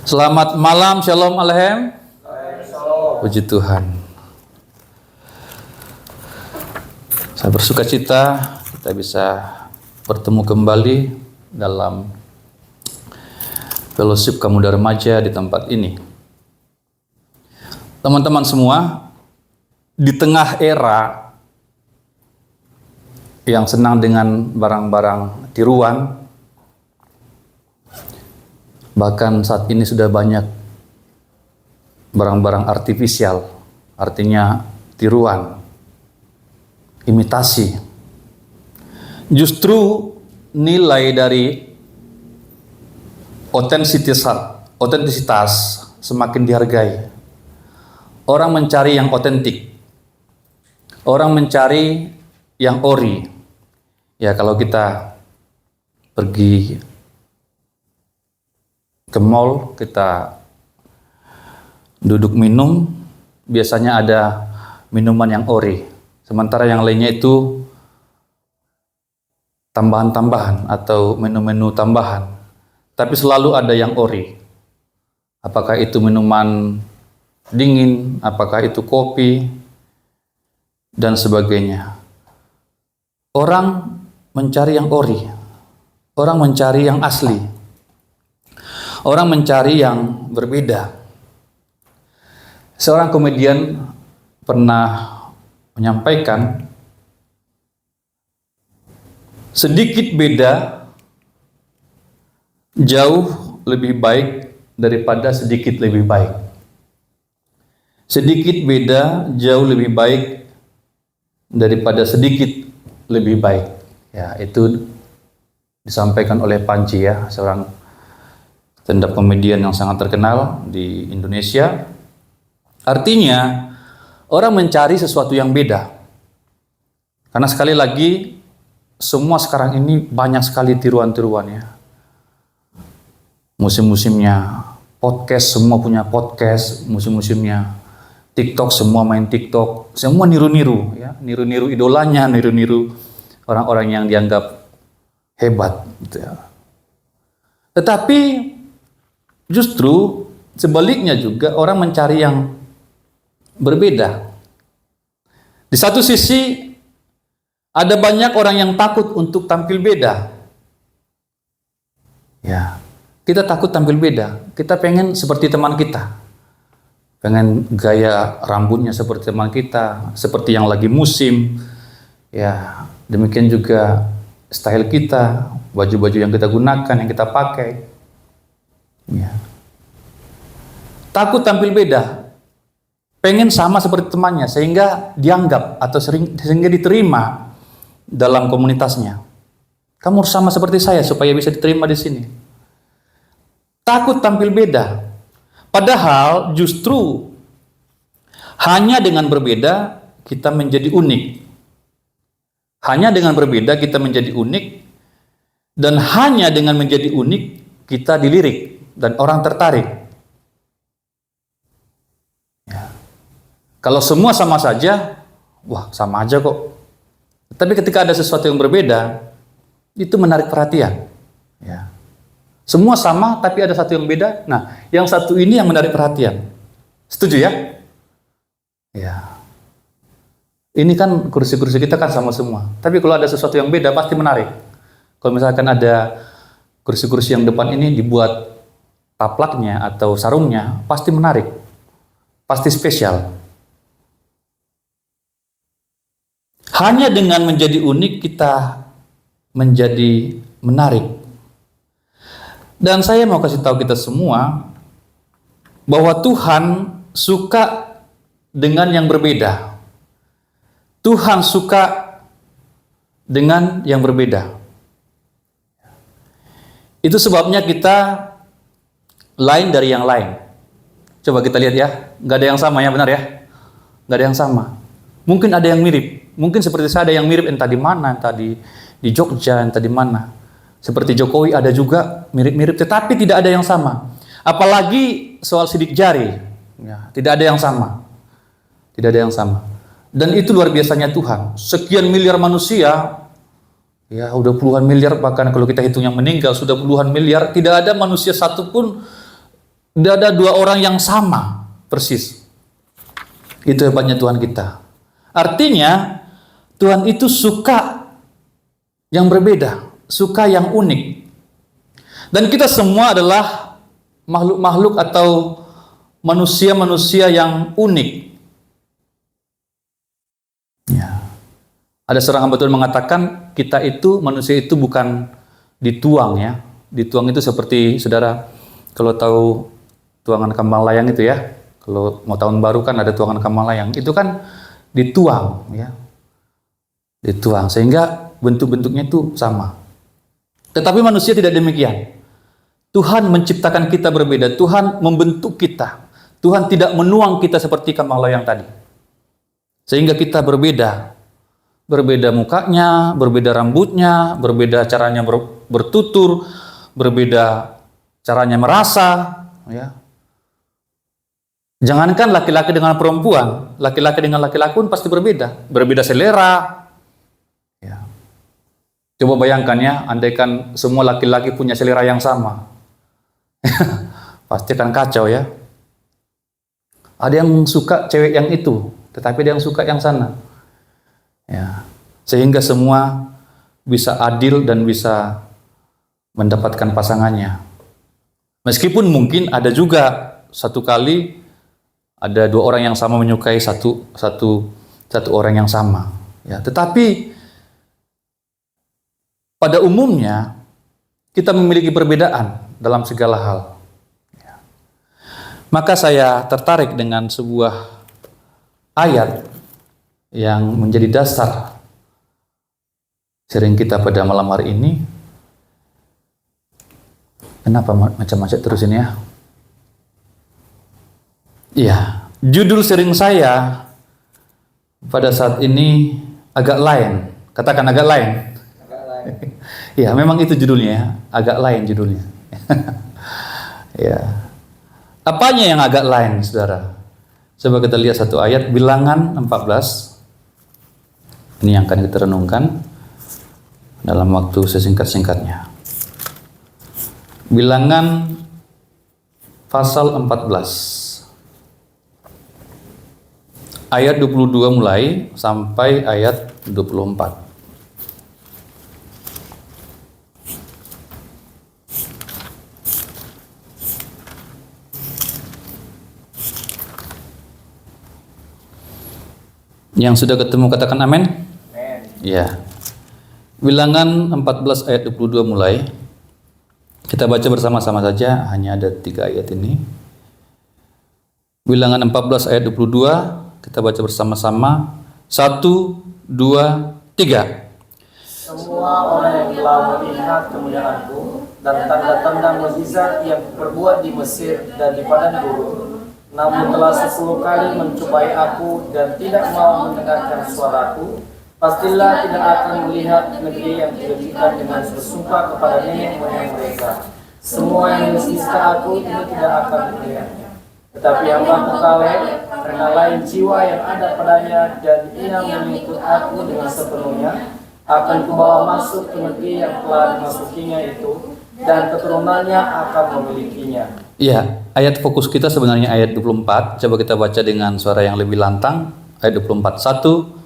Selamat malam, Shalom Alehem. Puji Tuhan. Saya bersuka cita kita bisa bertemu kembali dalam fellowship kaum muda remaja di tempat ini. Teman-teman semua, di tengah era yang senang dengan barang-barang tiruan, bahkan saat ini sudah banyak barang-barang artifisial, artinya tiruan, imitasi. Justru nilai dari otentisitas semakin dihargai. Orang mencari yang otentik, orang mencari yang ori. Ya, kalau kita pergi ke mall, kita duduk minum, biasanya ada minuman yang ori, sementara yang lainnya itu tambahan-tambahan atau menu-menu tambahan, tapi selalu ada yang ori. Apakah itu minuman dingin, apakah itu kopi, dan sebagainya. Orang mencari yang ori, orang mencari yang asli. Orang mencari yang berbeda. Seorang komedian pernah menyampaikan, sedikit beda jauh lebih baik daripada sedikit lebih baik. Sedikit beda jauh lebih baik daripada sedikit lebih baik. Ya, itu disampaikan oleh Panji, ya, seorang stand-up komedian yang sangat terkenal di Indonesia. Artinya, orang mencari sesuatu yang beda. Karena sekali lagi, semua sekarang ini banyak sekali tiruan-tiruannya. Musim-musimnya podcast, semua punya podcast. Musim-musimnya TikTok, semua main TikTok. Semua niru-niru, ya, niru-niru idolanya, niru-niru orang-orang yang dianggap hebat, gitu ya. Tetapi justru sebaliknya juga orang mencari yang berbeda. Di satu sisi ada banyak orang yang takut untuk tampil beda. Ya, kita takut tampil beda. Kita pengen seperti teman kita. Pengen gaya rambutnya seperti teman kita, seperti yang lagi musim. Ya, demikian juga style kita, baju-baju yang kita gunakan, yang kita pakai. Ya. Takut tampil beda, pengen sama seperti temannya sehingga dianggap atau sehingga diterima dalam komunitasnya. Kamu harus sama seperti saya supaya bisa diterima di sini. Takut tampil beda, padahal justru hanya dengan berbeda kita menjadi unik. Hanya dengan berbeda kita menjadi unik, dan hanya dengan menjadi unik kita dilirik dan orang tertarik. Ya. Kalau semua sama saja, wah sama aja kok. Tapi ketika ada sesuatu yang berbeda, itu menarik perhatian. Ya. Semua sama, tapi ada satu yang beda. Nah, yang satu ini yang menarik perhatian. Setuju ya? Ya. Ini kan kursi-kursi kita kan sama semua. Tapi kalau ada sesuatu yang beda, pasti menarik. Kalau misalkan ada kursi-kursi yang depan ini dibuat taplaknya atau sarungnya, pasti menarik, pasti spesial. Hanya dengan menjadi unik kita menjadi menarik. Dan saya mau kasih tahu kita semua bahwa Tuhan suka dengan yang berbeda. Tuhan suka dengan yang berbeda. Itu sebabnya kita lain dari yang lain. Coba kita lihat ya, nggak ada yang sama ya, benar ya? Nggak ada yang sama. Mungkin ada yang mirip. Mungkin seperti saya ada yang mirip, entah di mana, entah di Jogja, entah di mana. Seperti Jokowi ada juga mirip-mirip, tetapi tidak ada yang sama. Apalagi soal sidik jari, ya, tidak ada yang sama. Tidak ada yang sama. Dan itu luar biasanya Tuhan. Sekian miliar manusia, ya udah puluhan miliar, bahkan kalau kita hitung yang meninggal sudah puluhan miliar, tidak ada manusia satupun Tidak ada dua orang yang sama persis. Itu hebatnya Tuhan kita. Artinya Tuhan itu suka yang berbeda, suka yang unik. Dan kita semua adalah makhluk-makhluk atau manusia-manusia yang unik. Ya. Ada seorang hamba Tuhan mengatakan kita itu, manusia itu bukan dituang ya. Dituang itu seperti saudara kalau tahu tuangan kambang layang itu ya. Kalau mau tahun baru kan ada tuangan kambang layang. Itu kan dituang ya. Dituang sehingga bentuk-bentuknya itu sama. Tetapi manusia tidak demikian. Tuhan menciptakan kita berbeda. Tuhan membentuk kita. Tuhan tidak menuang kita seperti kambang layang tadi. Sehingga kita berbeda. Berbeda mukanya, berbeda rambutnya, berbeda caranya bertutur, berbeda caranya merasa, ya. Jangankan laki-laki dengan perempuan, laki-laki dengan laki-laki pun pasti berbeda, berbeda selera. Ya. Coba bayangkan ya, andaikan semua laki-laki punya selera yang sama, pasti akan kacau ya. Ada yang suka cewek yang itu, tetapi ada yang suka yang sana. Ya. Sehingga semua bisa adil dan bisa mendapatkan pasangannya. Meskipun mungkin ada juga satu kali ada dua orang yang sama menyukai satu orang yang sama. Ya, tetapi pada umumnya kita memiliki perbedaan dalam segala hal. Ya. Maka saya tertarik dengan sebuah ayat yang menjadi dasar sharing kita pada malam hari ini. Kenapa macam-macam terus ini ya? Iya, judul sharing saya pada saat ini agak lain. Katakan agak lain. Ya, memang itu judulnya ya, agak lain judulnya. Ya. Apanya yang agak lain, saudara? Coba kita lihat satu ayat, Bilangan 14. Ini yang akan kita renungkan dalam waktu sesingkat-singkatnya. Bilangan pasal 14. Ayat 22 mulai sampai ayat 24. Yang sudah ketemu katakan amin. Amin. Ya. Bilangan 14 ayat 22 mulai. Kita baca bersama-sama saja, hanya ada 3 ayat ini. Bilangan 14 ayat 22, kita baca bersama-sama. 1, 2, 3. Semua orang yang telah melihat kemuliaanku dan tanda-tanda mukjizat yang berbuat di Mesir dan di padang gurun, namun telah 10 kali mencobai aku dan tidak mau mendengarkan suaraku, pastilah tidak akan melihat negeri yang diberikan dengan bersumpah kepada nenek moyang mereka. Semua yang menista aku ini tidak akan melihatnya. Tetapi hamba-Ku Kaleb, karena lain jiwa yang ada padanya dan ia mengikut aku dengan sepenuhnya, akan kubawa masuk ke negeri yang telah dimasukinya itu, dan keturunannya akan memilikinya. Iya, ayat fokus kita sebenarnya ayat 24. Coba kita baca dengan suara yang lebih lantang. Ayat 24. 1,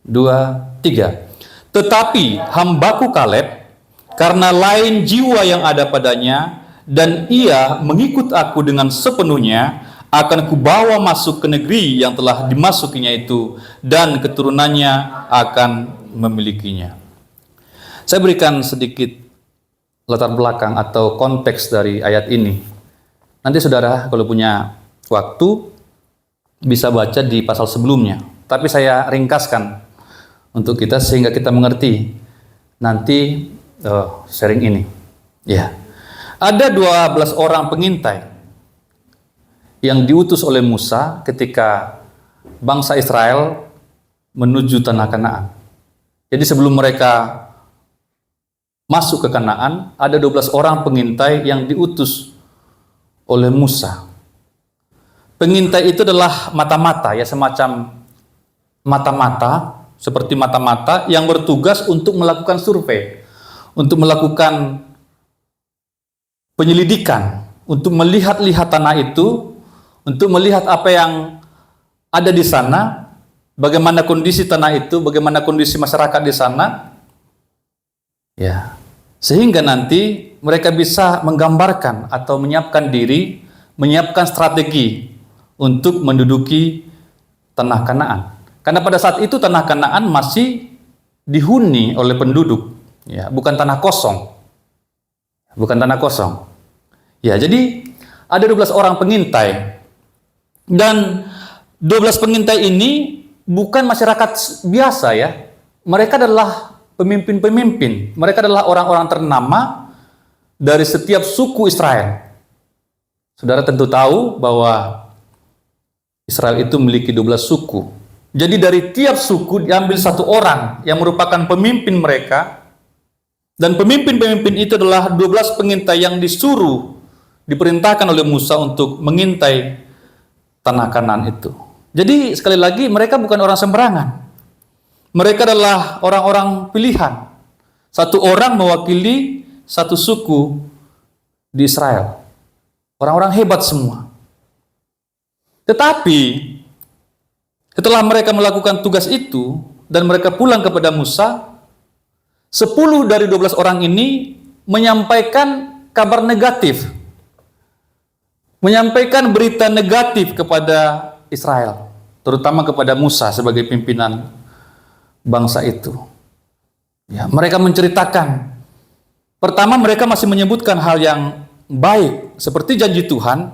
2, 3. Tetapi hamba-Ku Kaleb, karena lain jiwa yang ada padanya, dan ia mengikut aku dengan sepenuhnya, akan kubawa masuk ke negeri yang telah dimasukinya itu, dan keturunannya akan memilikinya. Saya berikan sedikit latar belakang atau konteks dari ayat ini. Nanti saudara kalau punya waktu bisa baca di pasal sebelumnya. Tapi saya ringkaskan untuk kita sehingga kita mengerti nanti sharing ini. Ya. Ada 12 orang pengintai yang diutus oleh Musa ketika bangsa Israel menuju tanah Kanaan. Jadi sebelum mereka masuk ke Kanaan, ada 12 orang pengintai yang diutus oleh Musa. Pengintai itu adalah mata-mata, ya, semacam mata-mata, seperti mata-mata yang bertugas untuk melakukan survei, untuk melakukan penyelidikan, untuk melihat-lihat tanah itu, untuk melihat apa yang ada di sana, bagaimana kondisi tanah itu, bagaimana kondisi masyarakat di sana. Ya. Sehingga nanti mereka bisa menggambarkan atau menyiapkan diri, menyiapkan strategi untuk menduduki tanah Kanaan. Karena pada saat itu tanah Kanaan masih dihuni oleh penduduk, ya, bukan tanah kosong. Bukan tanah kosong. Ya, jadi ada 12 orang pengintai. Dan 12 pengintai ini bukan masyarakat biasa ya. Mereka adalah pemimpin-pemimpin. Mereka adalah orang-orang ternama dari setiap suku Israel. Saudara tentu tahu bahwa Israel itu memiliki 12 suku. Jadi dari tiap suku diambil satu orang yang merupakan pemimpin mereka. Dan pemimpin-pemimpin itu adalah 12 pengintai yang disuruh, diperintahkan oleh Musa untuk mengintai tanah Kanaan itu. Jadi sekali lagi mereka bukan orang sembarangan. Mereka adalah orang-orang pilihan. Satu orang mewakili satu suku di Israel. Orang-orang hebat semua. Tetapi setelah mereka melakukan tugas itu dan mereka pulang kepada Musa, 10 dari 12 orang ini menyampaikan kabar negatif. Menyampaikan berita negatif kepada Israel, terutama kepada Musa sebagai pimpinan bangsa itu. Ya, mereka menceritakan. Pertama, mereka masih menyebutkan hal yang baik, seperti janji Tuhan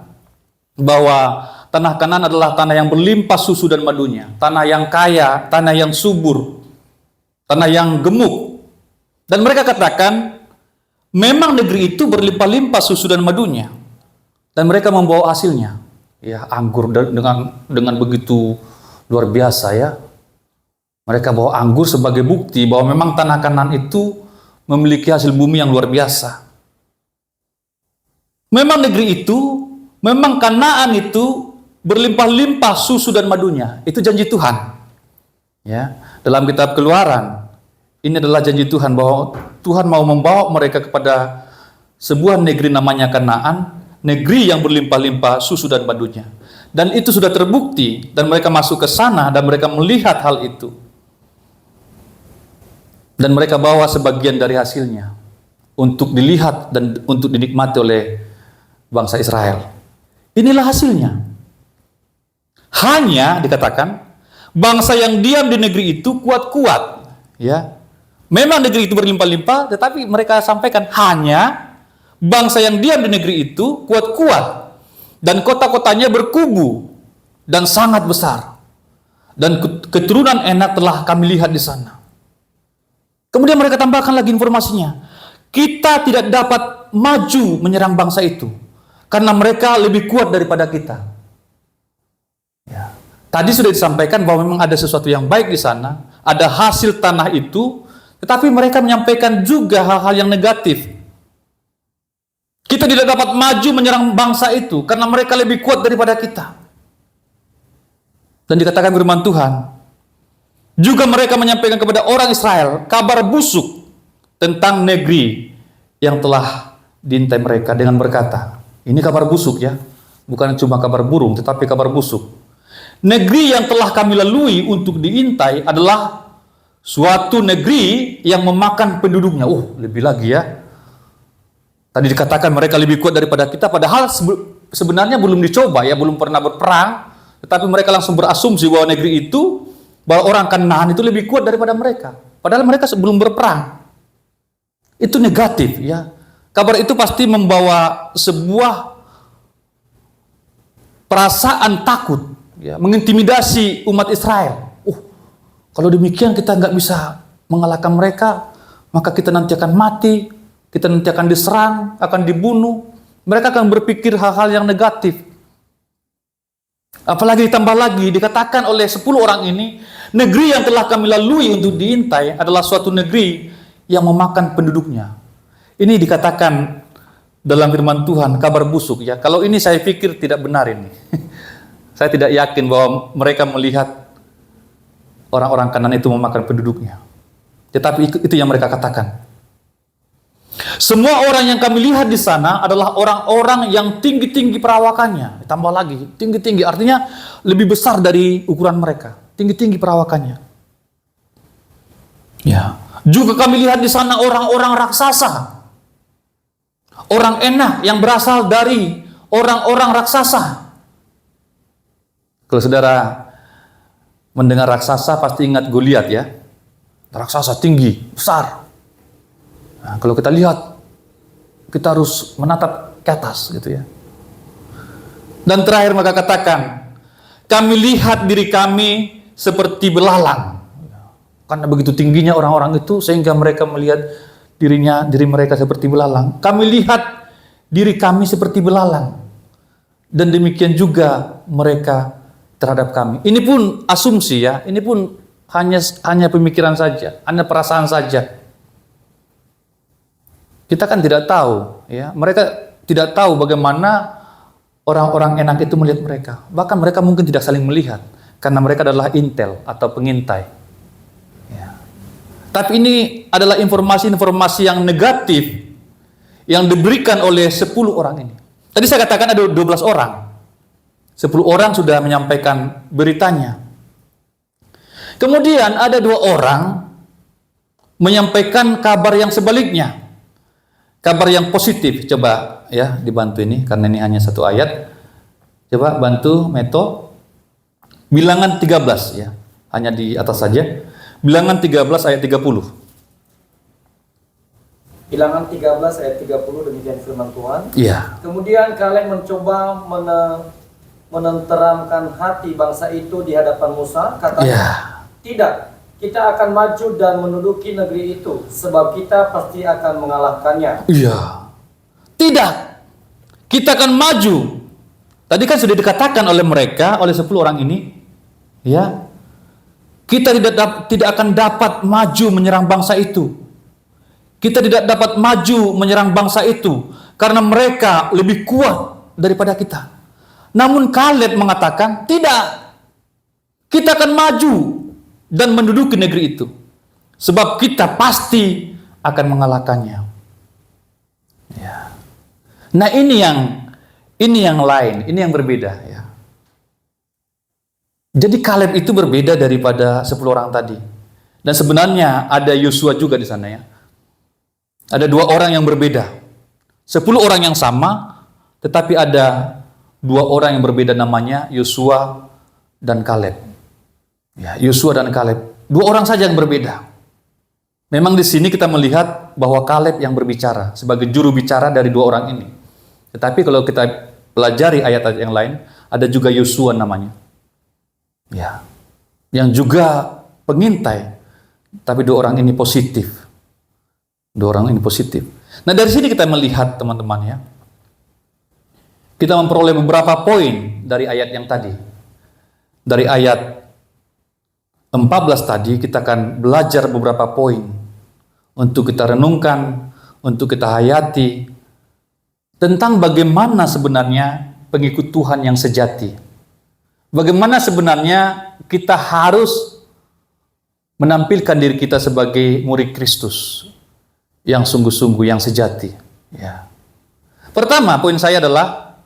bahwa tanah Kanaan adalah tanah yang berlimpah susu dan madunya, tanah yang kaya, tanah yang subur, tanah yang gemuk. Dan mereka katakan, memang negeri itu berlimpah-limpah susu dan madunya, dan mereka membawa hasilnya. Ya, anggur dengan begitu luar biasa ya. Mereka bawa anggur sebagai bukti bahwa memang tanah Kanaan itu memiliki hasil bumi yang luar biasa. Memang negeri itu, memang Kanaan itu berlimpah-limpah susu dan madunya. Itu janji Tuhan. Ya, dalam kitab Keluaran, ini adalah janji Tuhan bahwa Tuhan mau membawa mereka kepada sebuah negeri namanya Kanaan, negeri yang berlimpah-limpah susu dan madunya. Dan itu sudah terbukti, dan mereka masuk ke sana dan mereka melihat hal itu. Dan mereka bawa sebagian dari hasilnya untuk dilihat dan untuk dinikmati oleh bangsa Israel. Inilah hasilnya. Hanya dikatakan bangsa yang diam di negeri itu kuat-kuat, ya. Memang negeri itu berlimpah-limpah, tetapi mereka sampaikan hanya bangsa yang diam di negeri itu kuat-kuat dan kota-kotanya berkubu dan sangat besar. Dan keturunan Enak telah kami lihat di sana. Kemudian mereka tambahkan lagi informasinya. Kita tidak dapat maju menyerang bangsa itu karena mereka lebih kuat daripada kita. Ya. Tadi sudah disampaikan bahwa memang ada sesuatu yang baik di sana, ada hasil tanah itu, tetapi mereka menyampaikan juga hal-hal yang negatif. Kita tidak dapat maju menyerang bangsa itu karena mereka lebih kuat daripada kita. Dan dikatakan firman Tuhan, juga mereka menyampaikan kepada orang Israel kabar busuk tentang negeri yang telah diintai mereka dengan berkata, ini kabar busuk ya, bukan cuma kabar burung, tetapi kabar busuk. Negeri yang telah kami lalui untuk diintai adalah suatu negeri yang memakan penduduknya. Lebih lagi ya. Tadi dikatakan mereka lebih kuat daripada kita, padahal sebenarnya belum dicoba ya, belum pernah berperang, tetapi mereka langsung berasumsi bahwa negeri itu, bahwa orang Kanaan itu lebih kuat daripada mereka. Padahal mereka sebelum berperang. Itu negatif ya. Kabar itu pasti membawa sebuah perasaan takut ya, mengintimidasi umat Israel. Kalau demikian kita nggak bisa mengalahkan mereka, maka kita nanti akan mati, kita nanti akan diserang, akan dibunuh. Mereka akan berpikir hal-hal yang negatif. Apalagi ditambah lagi dikatakan oleh 10 orang ini, negeri yang telah kami lalui untuk diintai adalah suatu negeri yang memakan penduduknya. Ini dikatakan dalam firman Tuhan, kabar busuk ya. Kalau ini saya pikir tidak benar ini. Saya tidak yakin bahwa mereka melihat orang-orang Kanaan itu memakan penduduknya. Tetapi itu yang mereka katakan. Semua orang yang kami lihat di sana adalah orang-orang yang tinggi-tinggi perawakannya. Tambah lagi, tinggi-tinggi artinya lebih besar dari ukuran mereka. Tinggi-tinggi perawakannya. Ya. Juga kami lihat di sana orang-orang raksasa. Orang enak yang berasal dari orang-orang raksasa. Kalau saudara mendengar raksasa pasti ingat Goliat ya. Raksasa tinggi, besar. Nah, kalau kita lihat, kita harus menatap ke atas gitu ya. Dan terakhir maka katakan, kami lihat diri kami seperti belalang. Karena begitu tingginya orang-orang itu sehingga mereka melihat diri mereka seperti belalang. Kami lihat diri kami seperti belalang. Dan demikian juga mereka terhadap kami. Ini pun asumsi ya, ini pun hanya pemikiran saja, hanya perasaan saja. Kita kan tidak tahu, ya. Mereka tidak tahu bagaimana orang-orang enak itu melihat mereka. Bahkan mereka mungkin tidak saling melihat, karena mereka adalah intel atau pengintai. Ya. Tapi ini adalah informasi-informasi yang negatif yang diberikan oleh 10 orang ini. Tadi saya katakan ada 12 orang. 10 orang sudah menyampaikan beritanya. Kemudian ada 2 orang menyampaikan kabar yang sebaliknya. Kabar yang positif, coba ya dibantu ini, karena ini hanya 1 ayat. Coba bantu Meto. Bilangan 13 ya, hanya di atas saja. Bilangan 13 ayat 30. Bilangan 13 ayat 30 demikian firman Tuhan. Iya. Kemudian kalian mencoba menenteramkan hati bangsa itu di hadapan Musa, katanya, Iya. tidak, kita akan maju dan menduduki negeri itu, sebab kita pasti akan mengalahkannya. Iya. Tidak. Kita akan maju. Tadi kan sudah dikatakan oleh mereka, oleh 10 orang ini, ya. Kita tidak akan dapat maju menyerang bangsa itu. Kita tidak dapat maju menyerang bangsa itu karena mereka lebih kuat daripada kita. Namun Kaleb mengatakan, tidak. Kita akan maju dan menduduki negeri itu, sebab kita pasti akan mengalahkannya. Ya. Nah ini yang lain, ini yang berbeda ya. Jadi Kaleb itu berbeda daripada 10 orang tadi. Dan sebenarnya ada Yosua juga di sana ya. Ada 2 orang yang berbeda. 10 orang yang sama, tetapi ada 2 orang yang berbeda, namanya Yosua dan Kaleb. Ya, Yosua dan Kaleb, 2 orang saja yang berbeda. Memang di sini kita melihat bahwa Kaleb yang berbicara sebagai juru bicara dari 2 orang ini. Tetapi kalau kita pelajari ayat-ayat yang lain, ada juga Yosua namanya. Ya. Yang juga pengintai. Tapi 2 orang ini positif. 2 orang ini positif. Nah, dari sini kita melihat teman-teman ya. Kita memperoleh beberapa poin dari ayat yang tadi. Dari ayat 14 tadi kita akan belajar beberapa poin untuk kita renungkan, untuk kita hayati tentang bagaimana sebenarnya pengikut Tuhan yang sejati. Bagaimana sebenarnya kita harus menampilkan diri kita sebagai murid Kristus yang sungguh-sungguh, yang sejati. Ya. Pertama, poin saya adalah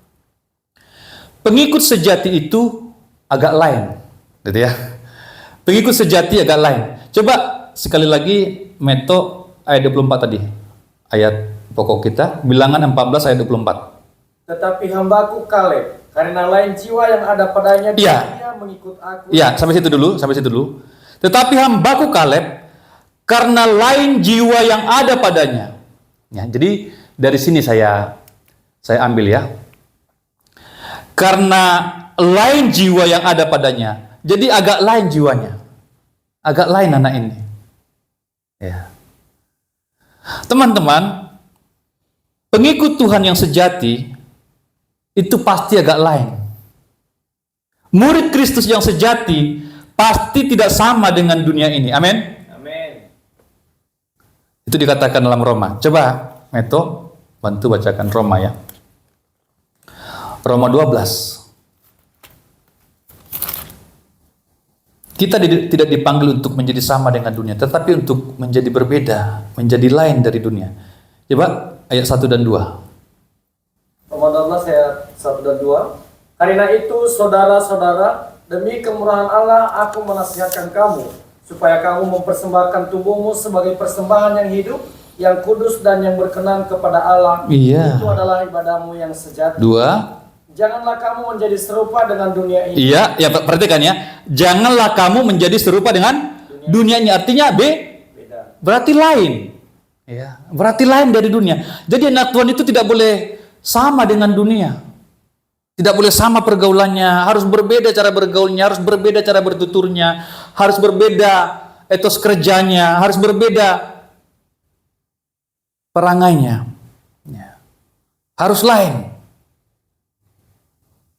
pengikut sejati itu agak lain, gitu ya. Pengikut sejati agak lain. Coba sekali lagi Meto ayat 24 tadi. Ayat pokok kita, Bilangan 14 ayat 24. Tetapi hambaku Kaleb, karena lain jiwa yang ada padanya, dia mengikut aku. Iya, sampai situ dulu. Tetapi hambaku Kaleb, karena lain jiwa yang ada padanya. Ya, jadi dari sini saya ambil ya. Karena lain jiwa yang ada padanya. Jadi agak lain jiwanya. Agak lain anak ini. Ya. Teman-teman, pengikut Tuhan yang sejati itu pasti agak lain. Murid Kristus yang sejati pasti tidak sama dengan dunia ini. Amin. Amin. Itu dikatakan dalam Roma. Coba Meto bantu bacakan Roma ya. Roma 12. Kita tidak dipanggil untuk menjadi sama dengan dunia, tetapi untuk menjadi berbeda, menjadi lain dari dunia. Coba ayat 1 dan 2. Roma 12 ayat 1 dan 2. Karena itu saudara-saudara, demi kemurahan Allah aku menasihatkan kamu, supaya kamu mempersembahkan tubuhmu sebagai persembahan yang hidup, yang kudus dan yang berkenan kepada Allah. Iya. Itu adalah ibadahmu yang sejati. 2. Janganlah kamu menjadi serupa dengan dunia ini. Iya, ya perhatikan ya. Janganlah kamu menjadi serupa dengan dunia ini. Artinya Beda. berarti lain. Ya, berarti lain dari dunia. Jadi anak Tuhan itu tidak boleh sama dengan dunia. Tidak boleh sama pergaulannya, harus berbeda cara bergaulnya, harus berbeda cara bertuturnya, harus berbeda etos kerjanya, harus berbeda perangainya. Ya. Harus lain.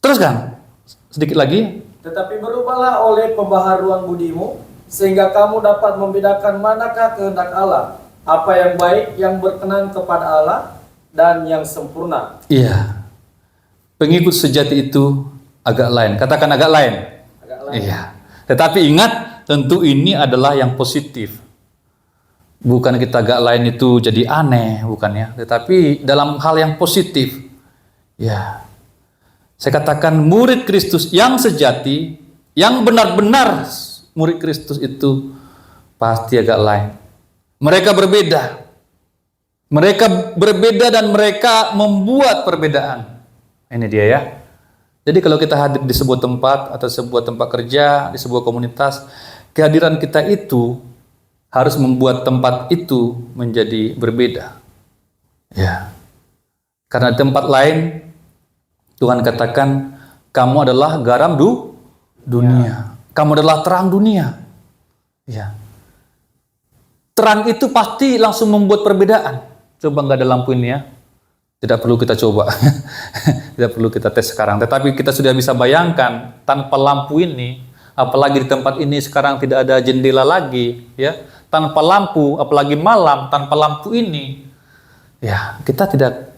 Teruskan sedikit lagi. Tetapi berubahlah oleh pembaharuan budimu, sehingga kamu dapat membedakan manakah kehendak Allah, apa yang baik, yang berkenan kepada Allah, dan yang sempurna. Iya. Pengikut sejati itu agak lain. Katakan agak lain. Agak lain. Iya. Tetapi ingat, tentu ini adalah yang positif. Bukan kita agak lain itu jadi aneh, bukan ya. Tetapi dalam hal yang positif. Ya. Saya katakan murid Kristus yang sejati, yang benar-benar murid Kristus itu pasti agak lain. Mereka berbeda. Mereka berbeda dan mereka membuat perbedaan. Ini dia ya. Jadi kalau kita hadir di sebuah tempat atau sebuah tempat kerja, di sebuah komunitas, kehadiran kita itu harus membuat tempat itu menjadi berbeda. Ya. Karena di tempat lain Tuhan katakan kamu adalah garam dunia. Kamu adalah terang dunia. Ya. Terang itu pasti langsung membuat perbedaan. Coba nggak ada lampu ini ya. Tidak perlu kita coba, tidak perlu kita tes sekarang. Tetapi kita sudah bisa bayangkan tanpa lampu ini, apalagi di tempat ini sekarang tidak ada jendela lagi, ya. Tanpa lampu, apalagi malam, tanpa lampu ini, ya kita tidak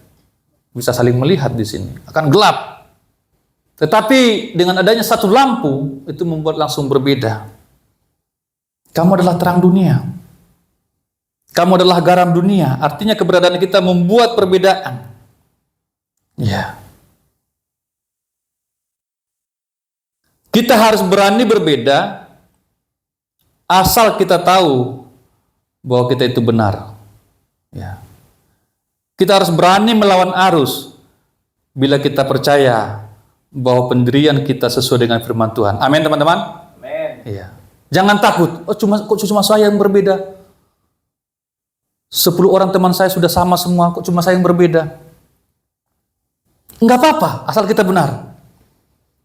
bisa saling melihat di sini. Akan gelap. Tetapi dengan adanya satu lampu itu membuat langsung berbeda. Kamu adalah terang dunia. Kamu adalah garam dunia. Artinya keberadaan kita membuat perbedaan. Ya. Kita harus berani berbeda asal kita tahu bahwa kita itu benar. Ya. Kita harus berani melawan arus bila kita percaya bahwa pendirian kita sesuai dengan firman Tuhan. Amin teman-teman. Amin. Iya. Jangan takut. Oh cuma saya yang berbeda. 10 orang teman saya sudah sama semua, kok cuma saya yang berbeda? Enggak apa-apa, asal kita benar.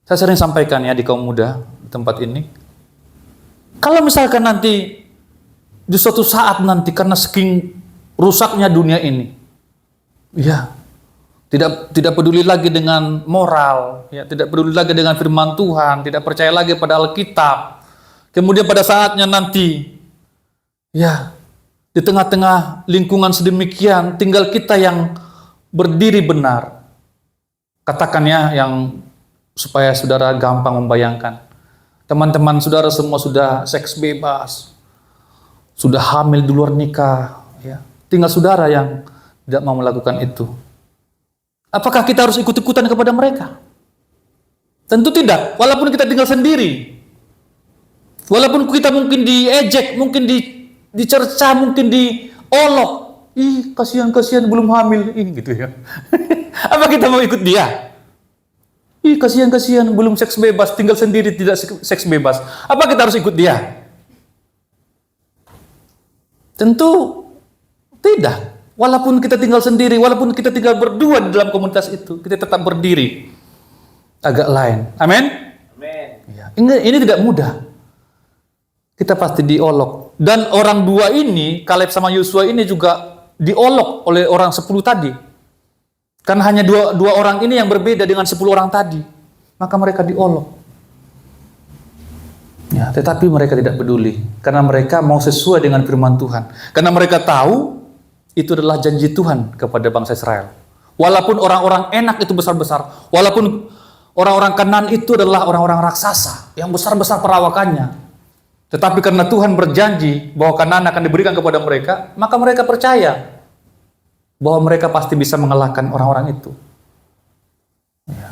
Saya sering sampaikan ya di kaum muda di tempat ini. Kalau misalkan nanti di suatu saat nanti karena saking rusaknya dunia ini, ya tidak peduli lagi dengan moral, ya tidak peduli lagi dengan firman Tuhan, tidak percaya lagi pada Alkitab. Kemudian pada saatnya nanti, ya di tengah-tengah lingkungan sedemikian, tinggal kita yang berdiri benar. Katakan ya, yang supaya saudara gampang membayangkan. Teman-teman saudara semua sudah seks bebas, sudah hamil di luar nikah. Ya. Tinggal saudara yang tidak mau melakukan itu. Apakah kita harus ikut-ikutan kepada mereka? Tentu tidak, walaupun kita tinggal sendiri. Walaupun kita mungkin diejek, mungkin dicerca, mungkin diolok. Ih, kasihan belum hamil, gitu ya. Apa kita mau ikut dia? Ih, kasihan belum seks bebas, tinggal sendiri tidak seks bebas. Apa kita harus ikut dia? Tentu tidak. Walaupun kita tinggal sendiri, walaupun kita tinggal berdua di dalam komunitas itu, kita tetap berdiri. Agak lain. Amin? Amin. Ya. Ini tidak mudah. Kita pasti diolok. Dan orang dua ini, Kaleb sama Yosua ini juga diolok oleh orang 10 tadi. Karena hanya dua orang ini yang berbeda dengan 10 orang tadi. Maka mereka diolok. Ya, tetapi mereka tidak peduli. Karena mereka mau sesuai dengan firman Tuhan. Karena mereka tahu itu adalah janji Tuhan kepada bangsa Israel. Walaupun orang-orang enak itu besar-besar. Walaupun orang-orang Kanaan itu adalah orang-orang raksasa. Yang besar-besar perawakannya. Tetapi karena Tuhan berjanji bahwa Kanaan akan diberikan kepada mereka, maka mereka percaya. bahwa mereka pasti bisa mengalahkan orang-orang itu. Ya.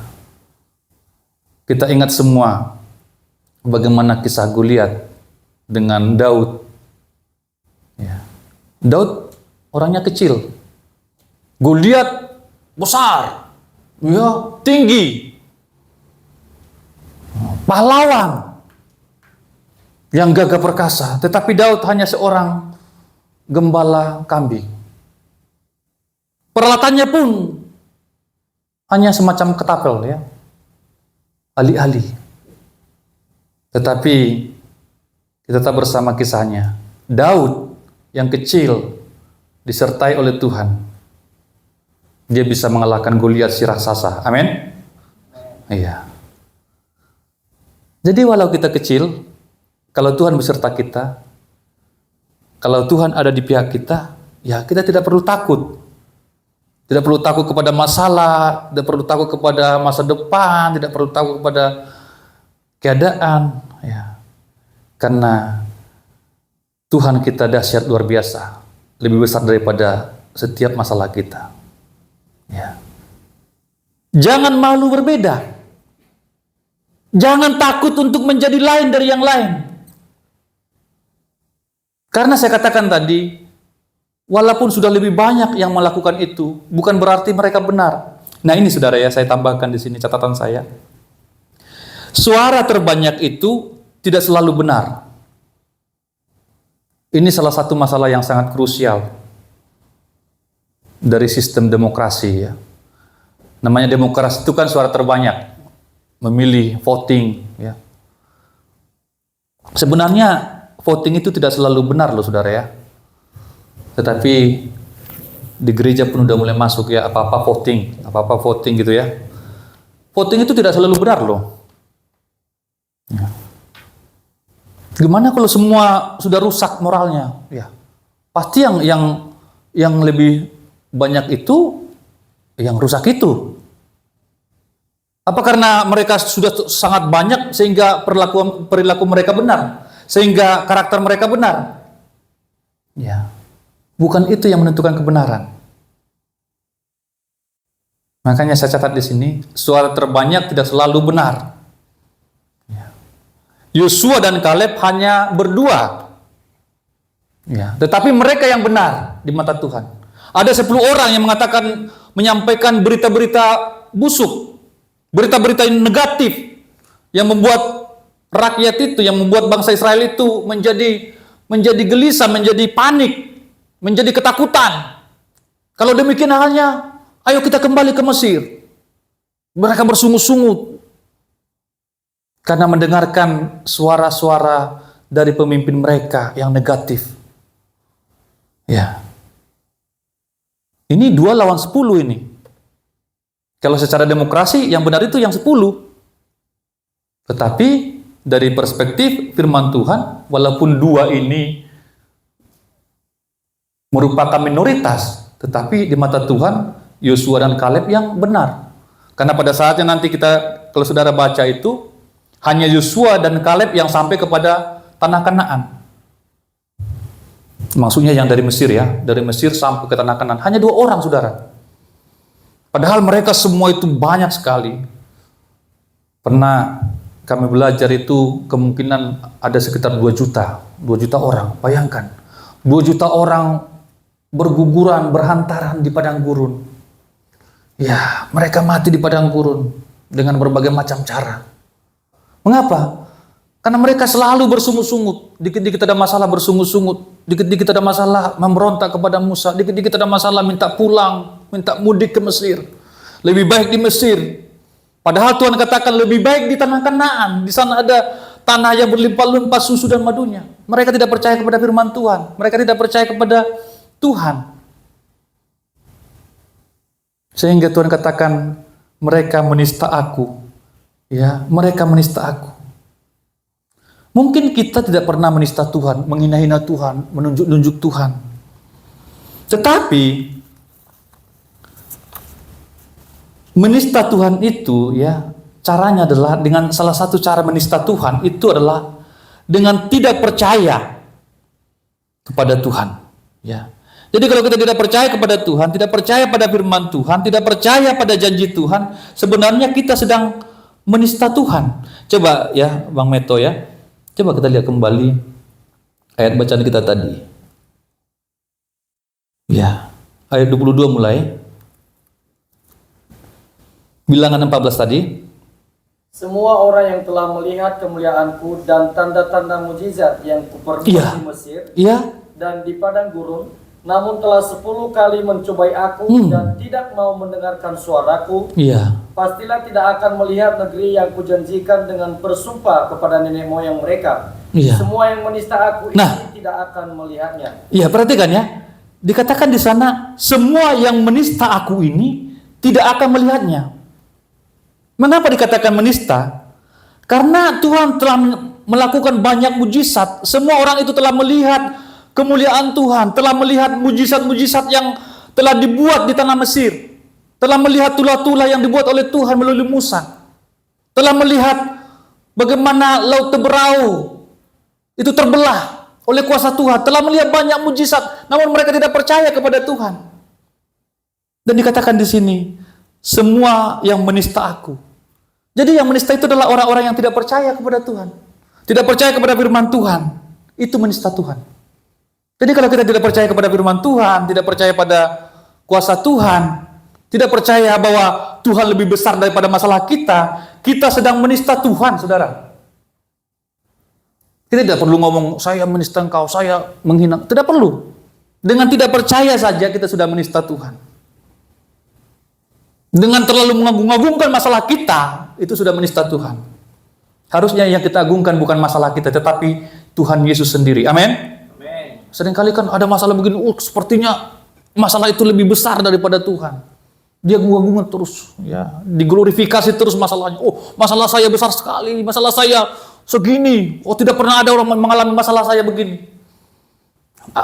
Kita ingat semua bagaimana kisah Goliat dengan Daud. Ya. Daud orangnya kecil, Goliat besar, ya, tinggi, pahlawan yang gagah perkasa. Tetapi Daud hanya seorang gembala kambing. Peralatannya pun hanya semacam ketapel, ya, alih-alih. Tetapi kita tetap bersama kisahnya. Daud yang kecil disertai oleh Tuhan, dia bisa mengalahkan Goliat si raksasa. Amin. Iya. Jadi walau kita kecil, kalau Tuhan beserta kita, kalau Tuhan ada di pihak kita, ya kita tidak perlu takut. Tidak perlu takut kepada masalah, tidak perlu takut kepada masa depan, tidak perlu takut kepada keadaan, ya. Karena Tuhan kita dahsyat luar biasa, lebih besar daripada setiap masalah kita. Ya. Jangan malu berbeda. Jangan takut untuk menjadi lain dari yang lain. Karena saya katakan tadi, walaupun sudah lebih banyak yang melakukan itu, bukan berarti mereka benar. Nah ini saudara ya, saya tambahkan di sini catatan saya. Suara terbanyak itu tidak selalu benar. Ini salah satu masalah yang sangat krusial dari sistem demokrasi, ya. Namanya demokrasi itu kan suara terbanyak, memilih, voting, ya. Sebenarnya voting itu tidak selalu benar loh saudara ya. Tetapi di gereja pun udah mulai masuk ya, apa-apa voting gitu ya. Voting itu tidak selalu benar loh. Ya. Gimana kalau semua sudah rusak moralnya? Ya, pasti yang lebih banyak itu yang rusak itu. Apa karena mereka sudah sangat banyak sehingga perilaku mereka benar, sehingga karakter mereka benar? Ya, bukan itu yang menentukan kebenaran. Makanya saya catat di sini, suara terbanyak tidak selalu benar. Yosua dan Kaleb hanya berdua. Ya, tetapi mereka yang benar di mata Tuhan. Ada 10 orang yang menyampaikan berita-berita busuk, berita-berita yang negatif, yang membuat rakyat itu, yang membuat bangsa Israel itu menjadi gelisah, menjadi panik, menjadi ketakutan. Kalau demikian halnya, ayo kita kembali ke Mesir. Mereka bersungut-sungut karena mendengarkan suara-suara dari pemimpin mereka yang negatif. Ya. Ini 2 lawan 10 ini. Kalau secara demokrasi yang benar itu yang 10. Tetapi dari perspektif firman Tuhan, walaupun 2 ini merupakan minoritas, tetapi di mata Tuhan Yosua dan Kaleb yang benar. Karena pada saatnya nanti kita, kalau saudara baca itu, hanya Yosua dan Kaleb yang sampai kepada tanah Kanaan. Maksudnya yang dari Mesir ya, dari Mesir sampai ke tanah Kanaan. Hanya 2 orang saudara. Padahal mereka semua itu banyak sekali. Pernah kami belajar itu kemungkinan ada sekitar 2 juta orang. Bayangkan, 2 juta orang berguguran, berhantaran di padang gurun. Ya, mereka mati di padang gurun dengan berbagai macam cara. Mengapa? Karena mereka selalu bersungut-sungut. Dikit-dikit ada masalah bersungut-sungut. Dikit-dikit ada masalah memberontak kepada Musa. Dikit-dikit ada masalah minta pulang, minta mudik ke Mesir. Lebih baik di Mesir. Padahal Tuhan katakan lebih baik di tanah Kanaan. Di sana ada tanah yang berlimpah-limpah susu dan madunya. Mereka tidak percaya kepada firman Tuhan. Mereka tidak percaya kepada Tuhan. Sehingga Tuhan katakan mereka menista aku. Ya, mereka menista aku. Mungkin kita tidak pernah menista Tuhan, menghina-hina Tuhan, menunjuk-nunjuk Tuhan. Tetapi menista Tuhan itu ya, caranya adalah dengan salah satu cara menista Tuhan itu adalah dengan tidak percaya kepada Tuhan, ya. Jadi kalau kita tidak percaya kepada Tuhan, tidak percaya pada firman Tuhan, tidak percaya pada janji Tuhan, sebenarnya kita sedang menista Tuhan. Coba ya Bang Meto ya. Coba kita lihat kembali ayat bacaan kita tadi. Ya, ayat 22 mulai. Bilangan 14 tadi. Semua orang yang telah melihat kemuliaanku dan tanda-tanda mujizat yang kuperbuat di Mesir dan di padang gurun, namun telah 10 kali mencobai aku dan tidak mau mendengarkan suaraku, pastilah tidak akan melihat negeri yang kujanjikan dengan bersumpah kepada nenek moyang mereka. Semua yang menista aku ini tidak akan melihatnya. Iya, perhatikan ya. Dikatakan di sana, semua yang menista aku ini tidak akan melihatnya. Mengapa dikatakan menista? Karena Tuhan telah melakukan banyak mujizat. Semua orang itu telah melihat kemuliaan Tuhan, telah melihat mujizat-mujizat yang telah dibuat di tanah Mesir, telah melihat tulah-tulah yang dibuat oleh Tuhan melalui Musa, telah melihat bagaimana laut Teberau itu terbelah oleh kuasa Tuhan, telah melihat banyak mujizat, namun mereka tidak percaya kepada Tuhan. Dan dikatakan di sini, semua yang menista aku. Jadi yang menista itu adalah orang-orang yang tidak percaya kepada Tuhan, tidak percaya kepada firman Tuhan, itu menista Tuhan. Jadi kalau kita tidak percaya kepada firman Tuhan, tidak percaya pada kuasa Tuhan, tidak percaya bahwa Tuhan lebih besar daripada masalah kita, kita sedang menista Tuhan, saudara. Kita tidak perlu ngomong, saya menista engkau, saya menghina. Tidak perlu. Dengan tidak percaya saja kita sudah menista Tuhan. Dengan terlalu mengagung-agungkan masalah kita, itu sudah menista Tuhan. Harusnya yang kita agungkan bukan masalah kita, tetapi Tuhan Yesus sendiri. Amin. Seringkali kan ada masalah begini, sepertinya masalah itu lebih besar daripada Tuhan. Dia agung-agungan terus, ya, diglorifikasi terus masalahnya. Oh, masalah saya besar sekali, masalah saya segini. Oh, tidak pernah ada orang mengalami masalah saya begini.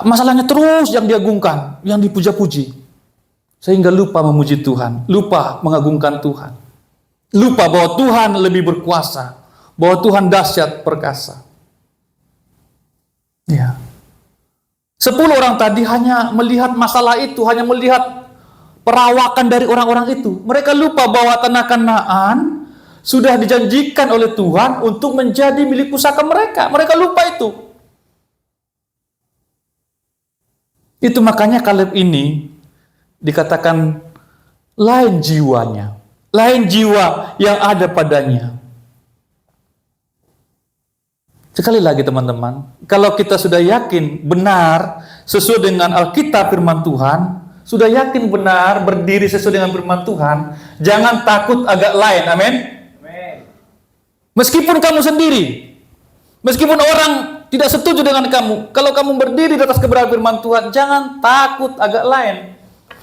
Masalahnya terus yang diagungkan, yang dipuja-puji. Sehingga lupa memuji Tuhan, lupa mengagungkan Tuhan. Lupa bahwa Tuhan lebih berkuasa, bahwa Tuhan dahsyat perkasa. Ya. 10 orang tadi hanya melihat masalah itu, hanya melihat perawakan dari orang-orang itu. Mereka lupa bahwa tanah Kanaan sudah dijanjikan oleh Tuhan untuk menjadi milik pusaka mereka. Mereka lupa itu. Itu makanya Kaleb ini dikatakan lain jiwanya, lain jiwa yang ada padanya. Sekali lagi teman-teman, kalau kita sudah yakin benar sesuai dengan Alkitab firman Tuhan, sudah yakin benar berdiri sesuai dengan firman Tuhan, jangan takut agak lain. Amin. Meskipun kamu sendiri, meskipun orang tidak setuju dengan kamu, kalau kamu berdiri di atas kebenaran firman Tuhan, jangan takut agak lain.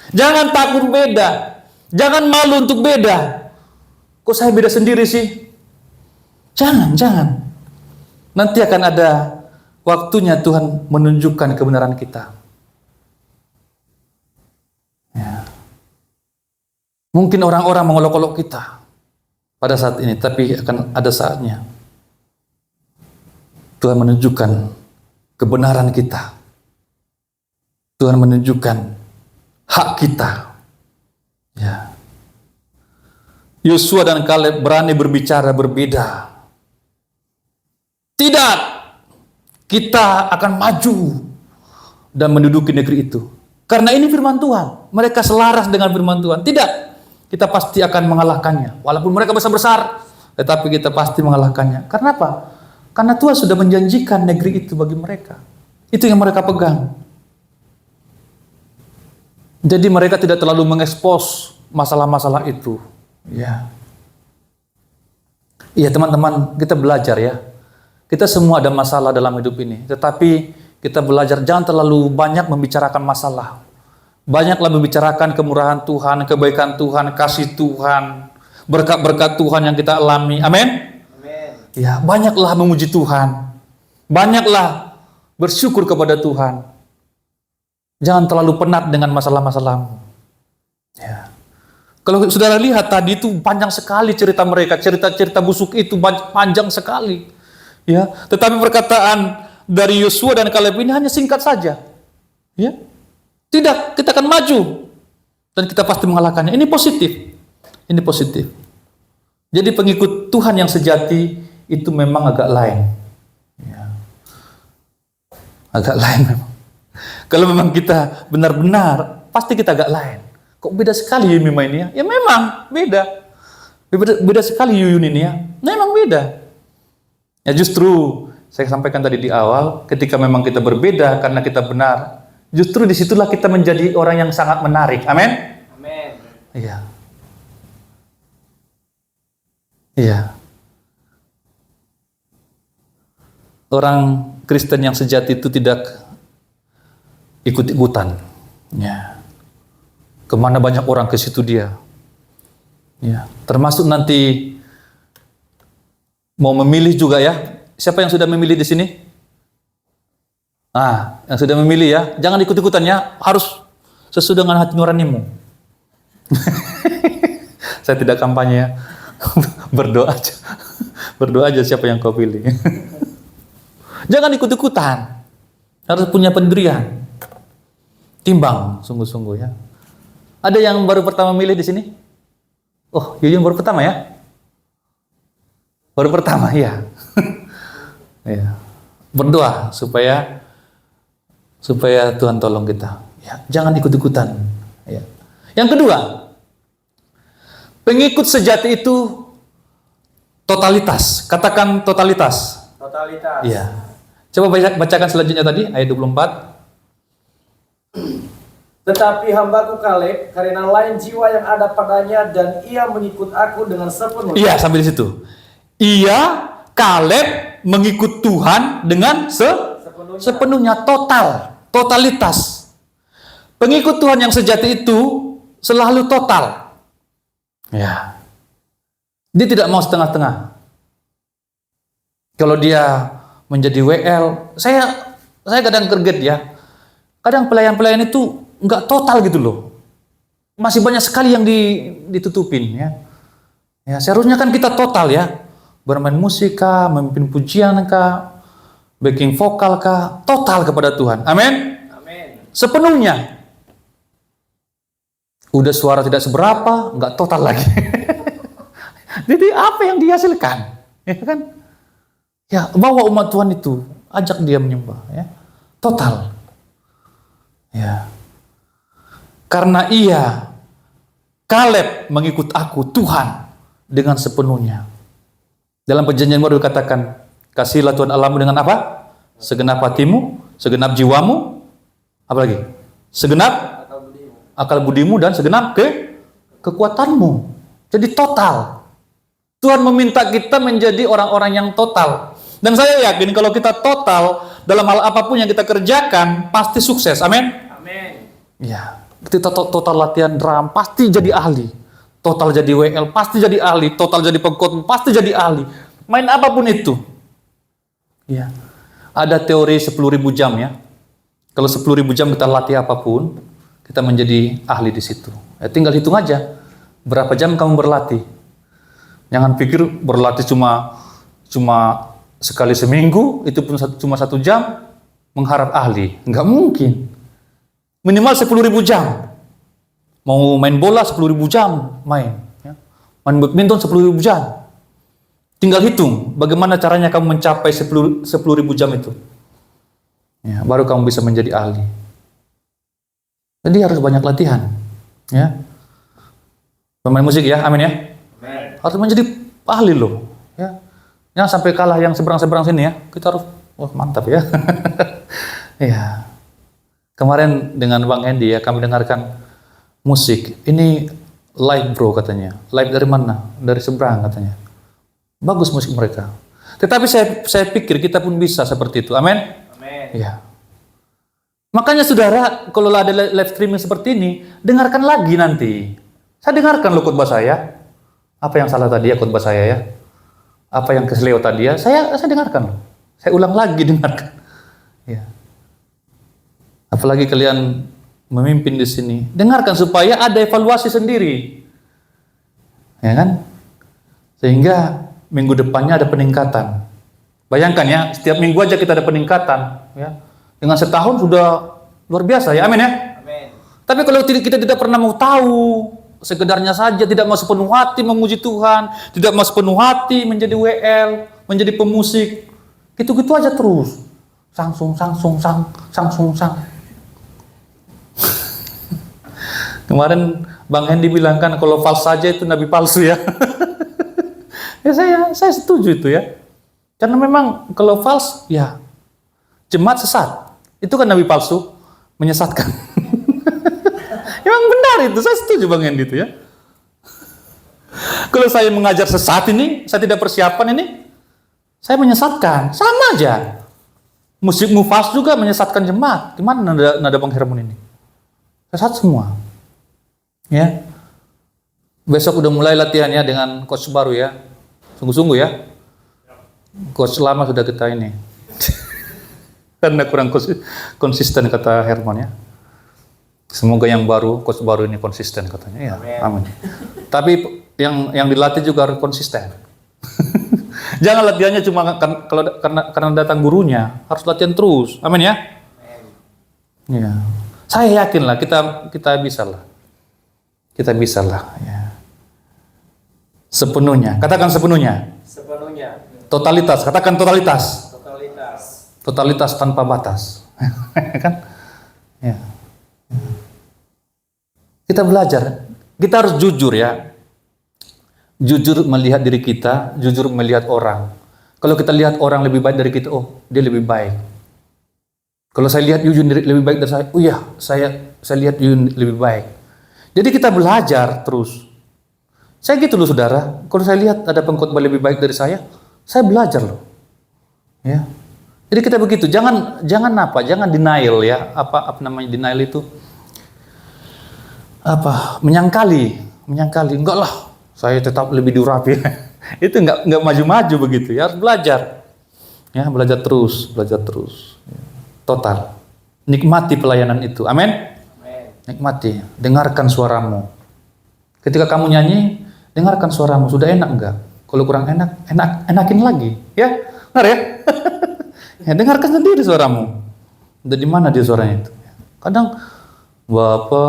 Jangan takut beda. Jangan malu untuk beda. Kok saya beda sendiri sih? Jangan. Nanti akan ada waktunya Tuhan menunjukkan kebenaran kita. Ya. Mungkin orang-orang mengolok-olok kita pada saat ini, tapi akan ada saatnya Tuhan menunjukkan kebenaran kita. Tuhan menunjukkan hak kita. Ya. Yosua dan Kaleb berani berbicara berbeda. Tidak, kita akan maju dan menduduki negeri itu. Karena ini firman Tuhan. Mereka selaras dengan firman Tuhan. Tidak, kita pasti akan mengalahkannya. Walaupun mereka besar-besar, tetapi kita pasti mengalahkannya. Karena apa? Karena Tuhan sudah menjanjikan negeri itu bagi mereka. Itu yang mereka pegang. Jadi mereka tidak terlalu mengekspos masalah-masalah itu. Ya. Iya teman-teman, kita belajar ya. Kita semua ada masalah dalam hidup ini. Tetapi kita belajar jangan terlalu banyak membicarakan masalah. Banyaklah membicarakan kemurahan Tuhan, kebaikan Tuhan, kasih Tuhan, berkat-berkat Tuhan yang kita alami. Amin. Ya, banyaklah memuji Tuhan. Banyaklah bersyukur kepada Tuhan. Jangan terlalu penat dengan masalah-masalahmu. Ya. Kalau saudara lihat tadi itu panjang sekali cerita mereka, cerita-cerita busuk itu panjang sekali. Ya, tetapi perkataan dari Yosua dan Kaleb ini hanya singkat saja. Ya. Tidak, kita akan maju dan kita pasti mengalahkannya. Ini positif. Ini positif. Jadi pengikut Tuhan yang sejati itu memang agak lain. Ya. Agak lain memang. Kalau memang kita benar-benar, pasti kita agak lain. Kok beda sekali Mima ini ya? Ya memang beda. Beda sekali Yuyun ini ya. Memang beda. Ya justru saya sampaikan tadi di awal, ketika memang kita berbeda karena kita benar, justru disitulah kita menjadi orang yang sangat menarik. Amin? Amin. Iya. Iya. Orang Kristen yang sejati itu tidak ikut-ikutan. Ya. Kemana banyak orang ke situ dia. Ya. Termasuk nanti mau memilih juga ya. Siapa yang sudah memilih di sini? Yang sudah memilih ya. Jangan ikut-ikutan ya. Harus sesuai dengan hati nuranimu. Saya tidak kampanye ya. Berdoa aja. Berdoa aja siapa yang kau pilih. Jangan ikut-ikutan. Harus punya pendirian. Timbang sungguh-sungguh ya. Ada yang baru pertama milih di sini? Oh, Yuyun baru pertama ya? Baru pertama ya. Ya. Berdoa supaya Tuhan tolong kita. Ya, jangan ikut-ikutan. Ya. Yang kedua, pengikut sejati itu totalitas. Katakan totalitas. Totalitas. Iya. Coba bacakan selanjutnya tadi ayat 24. Tetapi hambaku Kaleb, karena lain jiwa yang ada padanya dan ia mengikut aku dengan sepenuhnya. Iya, sampai di situ. Ia Kaleb mengikut Tuhan dengan sepenuhnya, totalitas. Pengikut Tuhan yang sejati itu selalu total. Ya. Dia tidak mau setengah-tengah. Kalau dia menjadi WL, saya kadang kaget ya. Kadang pelayan-pelayan itu nggak total gitu loh. Masih banyak sekali yang ditutupin ya. Ya, seharusnya kan kita total ya. Bermain musik kah, memimpin pujian kah, backing vokal kah, total kepada Tuhan. Amin. Amin. Sepenuhnya. Udah suara tidak seberapa, nggak total lagi. Jadi apa yang dihasilkan? Ya kan? Ya, bawa umat Tuhan itu, ajak dia menyembah ya. Total. Ya. Karena ia Kaleb mengikut aku Tuhan dengan sepenuhnya. Dalam perjanjian baru dikatakan, kasihlah Tuhan Allahmu dengan apa? Segenap hatimu, segenap jiwamu, apa lagi? Segenap akal budimu dan segenap kekuatanmu. Jadi total. Tuhan meminta kita menjadi orang-orang yang total. Dan saya yakin kalau kita total dalam hal apapun yang kita kerjakan, pasti sukses. Amin? Amin. Ya, kita total latihan drum, pasti jadi ahli. Total jadi WL, pasti jadi ahli. Total jadi pengkhotbah, pasti jadi ahli. Main apapun itu. Ya. Ada teori 10.000 jam ya. Kalau 10.000 jam kita latih apapun, kita menjadi ahli di situ. Ya, tinggal hitung aja. Berapa jam kamu berlatih. Jangan pikir berlatih cuma sekali seminggu, itu pun cuma 1 jam, mengharap ahli. Enggak mungkin. Minimal 10.000 jam. Mau main bola 10.000 jam main. Ya. Main badminton 10.000 jam. Tinggal hitung bagaimana caranya kamu mencapai 10.000 jam itu. Ya, baru kamu bisa menjadi ahli. Jadi harus banyak latihan. Ya. Pemain musik ya, amin ya. Amin. Harus menjadi ahli loh. Ya. Jangan sampai kalah yang seberang-seberang sini ya. Kita harus, wah mantap ya. Ya. Kemarin dengan Bang Hendy ya, kami dengarkan musik. Ini live bro katanya. Live dari mana? Dari seberang katanya. Bagus musik mereka. Tetapi saya pikir kita pun bisa seperti itu. Amin? Amin. Ya. Makanya saudara, kalau ada live streaming seperti ini, dengarkan lagi nanti. Saya dengarkan loh khotbah saya. Apa yang salah tadi ya khotbah saya ya? Apa yang keseleo tadi ya? Saya dengarkan loh. Saya ulang lagi dengarkan. Ya. Apalagi kalian memimpin di sini, dengarkan supaya ada evaluasi sendiri, ya kan? Sehingga minggu depannya ada peningkatan. Bayangkan ya, setiap minggu aja kita ada peningkatan, ya. Dengan setahun sudah luar biasa ya, amin ya. Amin. Tapi kalau kita tidak pernah mau tahu, sekedarnya saja, tidak mau sepenuh hati memuji Tuhan, tidak mau sepenuh hati menjadi WL, menjadi pemusik, gitu-gitu aja terus. Sang. Kemarin Bang Hendy bilang kan kalau fals saja itu nabi palsu ya. Ya saya setuju itu ya. Karena memang kalau fals ya jemaat sesat. Itu kan nabi palsu, menyesatkan. Memang benar itu, saya setuju Bang Hendy itu ya. Kalau saya mengajar sesat ini, saya tidak persiapan ini, saya menyesatkan, sama aja. Musikmu fals juga menyesatkan jemaat. Gimana nada Bang Herman ini? Sesat semua. Ya. Besok udah mulai latihannya dengan coach baru ya. Sungguh-sungguh ya. Coach lama sudah kita ini. Karena kurang konsisten kata Herman ya. Semoga yang baru, coach baru ini konsisten katanya. Ya, amin. Tapi yang dilatih juga harus konsisten. Jangan latihannya cuma karena datang gurunya, harus latihan terus. Amin ya. Ya. Saya yakin lah kita bisa lah. Kita bisa lah ya. Sepenuhnya. Katakan sepenuhnya. Sepenuhnya. Totalitas, katakan totalitas. Totalitas. Totalitas tanpa batas. Kan? Ya. Kita belajar. Kita harus jujur ya. Jujur melihat diri kita, jujur melihat orang. Kalau kita lihat orang lebih baik dari kita, oh, dia lebih baik. Kalau saya lihat Yuyun lebih baik dari saya, oh iya, saya lihat Yuyun lebih baik. Jadi kita belajar terus. Saya gitu loh saudara, kalau saya lihat ada pengkhotbah lebih baik dari saya belajar loh. Ya. Jadi kita begitu, jangan denial ya, apa namanya denial itu? Menyangkali, enggak lah, saya tetap lebih diurapi. Itu enggak maju-maju begitu, ya harus belajar. Ya, belajar terus. Total. Nikmati pelayanan itu. Amin. Nikmati, dengarkan suaramu. Ketika kamu nyanyi, dengarkan suaramu. Sudah enak enggak? Kalau kurang enakin lagi. Ya, benar ya? Ya, dengarkan sendiri suaramu. Dari mana dia suaranya itu? Kadang, Bapa,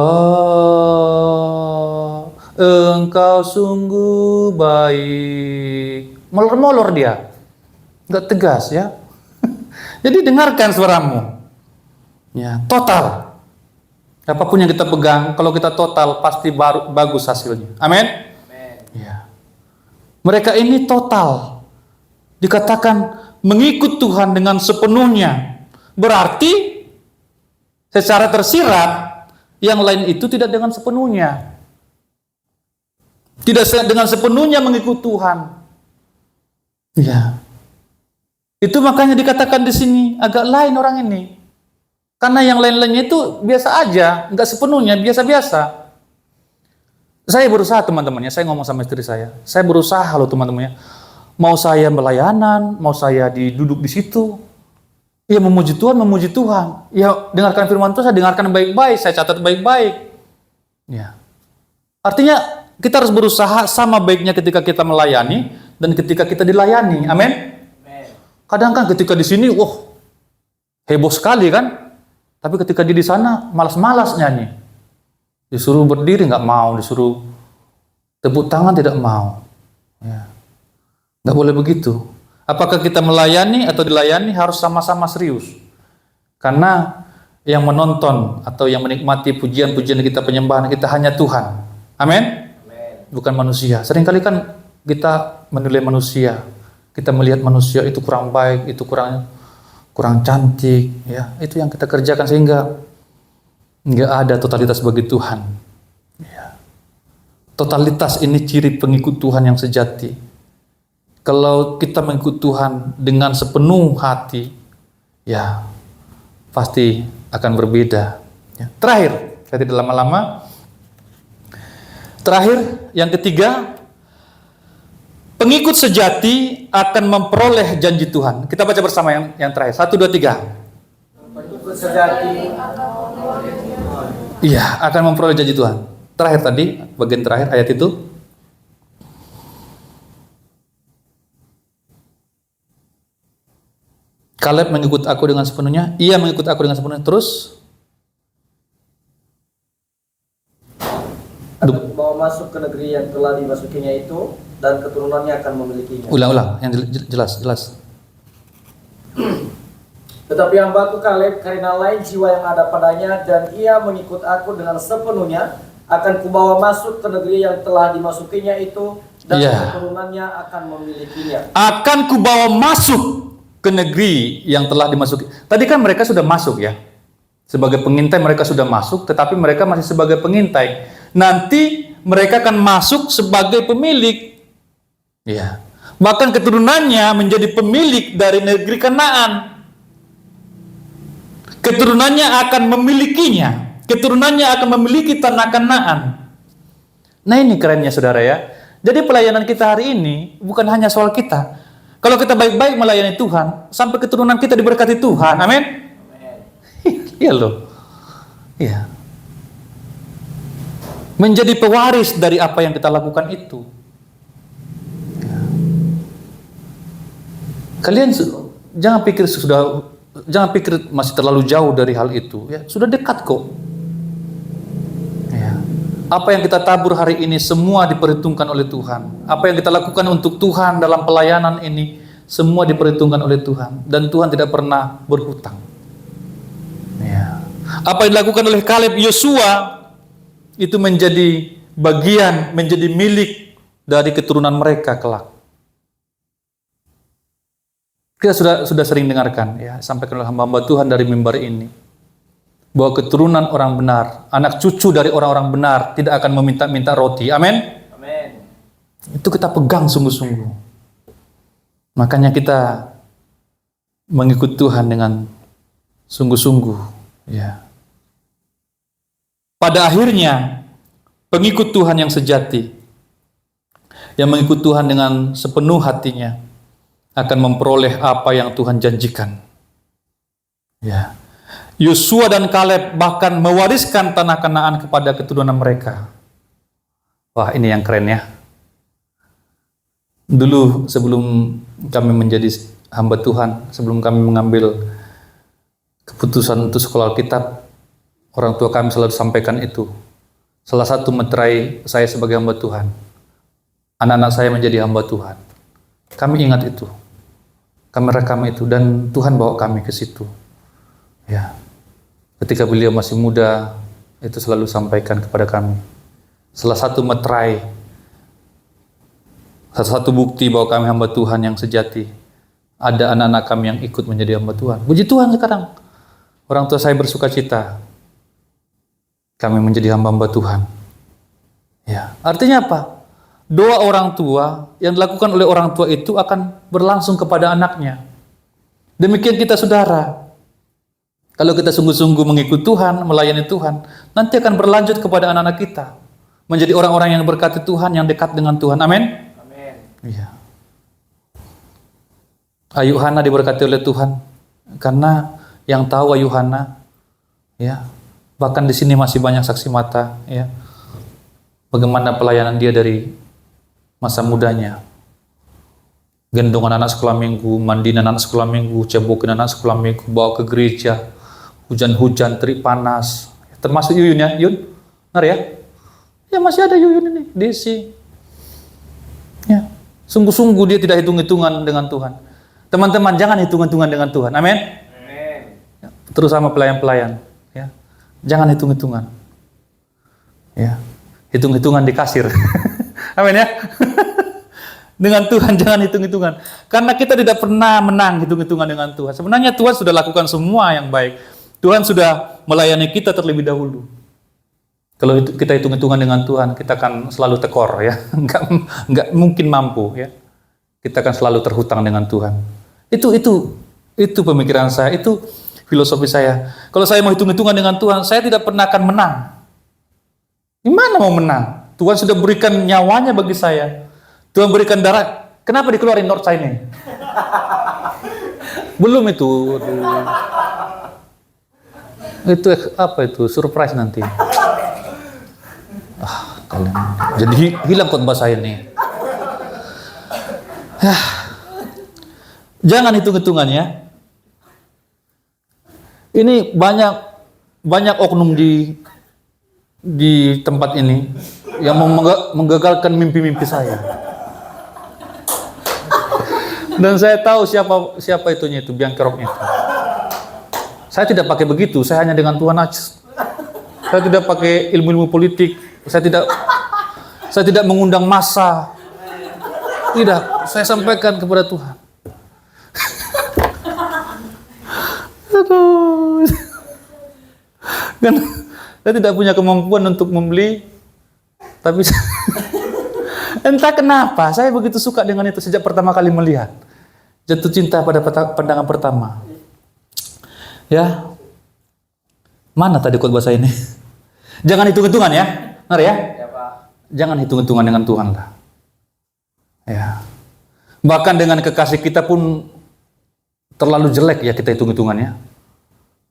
Engkau sungguh baik. Molor-molor dia. Enggak tegas ya. Jadi dengarkan suaramu. Ya, total. Apapun yang kita pegang, kalau kita total pasti bagus hasilnya. Amin. Ya. Mereka ini total. Dikatakan mengikut Tuhan dengan sepenuhnya. Berarti secara tersirat yang lain itu tidak dengan sepenuhnya. Tidak dengan sepenuhnya mengikut Tuhan. Ya. Itu makanya dikatakan di sini agak lain orang ini. Karena yang lain-lainnya itu biasa aja, nggak sepenuhnya, biasa-biasa. Saya berusaha teman-temannya, saya ngomong sama istri saya berusaha loh teman-temannya. Mau saya melayanan, mau saya duduk di situ, ya memuji Tuhan. Ya dengarkan firman Tuhan, saya dengarkan baik-baik, saya catat baik-baik. Ya. Artinya kita harus berusaha sama baiknya ketika kita melayani dan ketika kita dilayani. Amin. Kadang kan ketika di sini, heboh sekali kan. Tapi ketika dia di sana, malas-malas nyanyi. Disuruh berdiri nggak mau, disuruh tepuk tangan tidak mau. Ya. Nggak boleh begitu. Apakah kita melayani atau dilayani harus sama-sama serius. Karena yang menonton atau yang menikmati pujian-pujian kita, penyembahan kita hanya Tuhan. Amin? Bukan manusia. Seringkali kan kita menilai manusia. Kita melihat manusia itu kurang baik, itu kurang cantik, ya itu yang kita kerjakan sehingga nggak ada totalitas bagi Tuhan. Ya. Totalitas ini ciri pengikut Tuhan yang sejati. Kalau kita mengikut Tuhan dengan sepenuh hati, ya pasti akan berbeda. Ya. Terakhir, saya tidak lama-lama. Terakhir, yang ketiga, pengikut sejati akan memperoleh janji Tuhan. Kita baca bersama yang terakhir. 1, 2, 3. Pengikut sejati. Iya, akan memperoleh janji Tuhan. Terakhir tadi, bagian terakhir ayat itu. Kaleb mengikut aku dengan sepenuhnya. Ia mengikut aku dengan sepenuhnya. Terus. kubawa masuk ke negeri yang telah dimasukinya itu, dan keturunannya akan memilikinya. Ulang-ulang, yang jelas. Tetapi hambaku Kaleb, karena lain jiwa yang ada padanya, dan ia mengikut aku dengan sepenuhnya, akan kubawa masuk ke negeri yang telah dimasukinya itu, dan keturunannya akan memilikinya. Akan kubawa masuk ke negeri yang telah dimasuki. Tadi kan mereka sudah masuk ya. Sebagai pengintai mereka sudah masuk, tetapi mereka masih sebagai pengintai. Nanti mereka akan masuk sebagai pemilik. Ya. Bahkan keturunannya menjadi pemilik dari negeri Kanaan. Keturunannya akan memilikinya. Keturunannya akan memiliki tanah Kanaan. Nah ini kerennya saudara ya. Jadi pelayanan kita hari ini bukan hanya soal kita. Kalau kita baik-baik melayani Tuhan, sampai keturunan kita diberkati Tuhan. Amin. Iya loh. Iya. Menjadi pewaris dari apa yang kita lakukan itu. Ya. Kalian jangan pikir masih terlalu jauh dari hal itu. Ya, sudah dekat kok. Ya. Apa yang kita tabur hari ini semua diperhitungkan oleh Tuhan. Apa yang kita lakukan untuk Tuhan dalam pelayanan ini semua diperhitungkan oleh Tuhan. Dan Tuhan tidak pernah berhutang. Ya. Apa yang dilakukan oleh Kaleb Yosua itu menjadi bagian, menjadi milik dari keturunan mereka kelak. Kita sudah sering dengarkan ya, sampaikan oleh hamba-hamba Tuhan dari mimbar ini, bahwa keturunan orang benar, anak cucu dari orang-orang benar tidak akan meminta-minta roti. Amin. Amin. Itu kita pegang sungguh-sungguh. Makanya kita mengikut Tuhan dengan sungguh-sungguh, ya. Pada akhirnya, pengikut Tuhan yang sejati, yang mengikut Tuhan dengan sepenuh hatinya, akan memperoleh apa yang Tuhan janjikan. Ya. Yosua dan Kaleb bahkan mewariskan tanah Kanaan kepada keturunan mereka. Wah, ini yang keren ya. Dulu sebelum kami menjadi hamba Tuhan, sebelum kami mengambil keputusan untuk sekolah Alkitab, orang tua kami selalu sampaikan itu. Salah satu meterai saya sebagai hamba Tuhan, anak-anak saya menjadi hamba Tuhan. Kami ingat itu, kami rekam itu, dan Tuhan bawa kami ke situ. Ya, ketika beliau masih muda, itu selalu sampaikan kepada kami. Salah satu meterai, salah satu bukti bahwa kami hamba Tuhan yang sejati, ada anak-anak kami yang ikut menjadi hamba Tuhan. Puji Tuhan sekarang. Orang tua saya bersuka cita. Kami menjadi hamba-hamba Tuhan. Ya, artinya apa? Doa orang tua yang dilakukan oleh orang tua itu akan berlangsung kepada anaknya. Demikian kita saudara. Kalau kita sungguh-sungguh mengikut Tuhan, melayani Tuhan, nanti akan berlanjut kepada anak-anak kita. Menjadi orang-orang yang berkati Tuhan, yang dekat dengan Tuhan. Amin? Amin. Iya. Ayuhana diberkati oleh Tuhan. Karena yang tahu Ayuhana, ya, bahkan di sini masih banyak saksi mata, ya, bagaimana pelayanan dia dari masa mudanya, gendong anak sekolah minggu, mandiin anak sekolah minggu, cebokin anak sekolah minggu, bawa ke gereja, hujan-hujan, terik panas, termasuk Yuyun ya, Yun, benar ya? Ya masih ada Yuyun ini, Desi, ya, sungguh-sungguh dia tidak hitung-hitungan dengan Tuhan. Teman-teman jangan hitung-hitungan dengan Tuhan, amin? Terus sama pelayan-pelayan, ya, jangan hitung-hitungan, ya, hitung-hitungan di kasir, amin ya. Dengan Tuhan jangan hitung-hitungan, karena kita tidak pernah menang hitung-hitungan dengan Tuhan. Sebenarnya Tuhan sudah lakukan semua yang baik, Tuhan sudah melayani kita terlebih dahulu. Kalau kita hitung-hitungan dengan Tuhan, kita akan selalu tekor, ya, nggak mungkin mampu, ya. Kita akan selalu terhutang dengan Tuhan. Itu pemikiran saya, itu filosofi saya. Kalau saya mau hitung-hitungan dengan Tuhan, saya tidak pernah akan menang. Gimana mau menang? Tuhan sudah berikan nyawanya bagi saya. Tuhan berikan darah. Kenapa dikeluarin North China? Belum itu. Itu apa itu? Surprise nanti. Kalian. Jadi hilang khotbah saya nih. Jangan hitung-hitungannya. Ini banyak oknum di tempat ini, yang menggagalkan mimpi-mimpi saya. Dan saya tahu siapa itunya itu, biang keroknya itu. Saya tidak pakai begitu, saya hanya dengan Tuhan aja. Saya tidak pakai ilmu-ilmu politik, saya tidak mengundang massa. Tidak, saya sampaikan kepada Tuhan. Aduh. Kan saya tidak punya kemampuan untuk membeli, tapi entah kenapa saya begitu suka dengan itu sejak pertama kali melihat. Jatuh cinta pada pandangan pertama. Ya. Mana tadi khotbah saya ini? Jangan hitung-hitungan ya. Benar ya? Ya, Pak. Jangan hitung-hitungan dengan Tuhan lah. Ya. Bahkan dengan kekasih kita pun terlalu jelek ya kita hitung-hitungannya.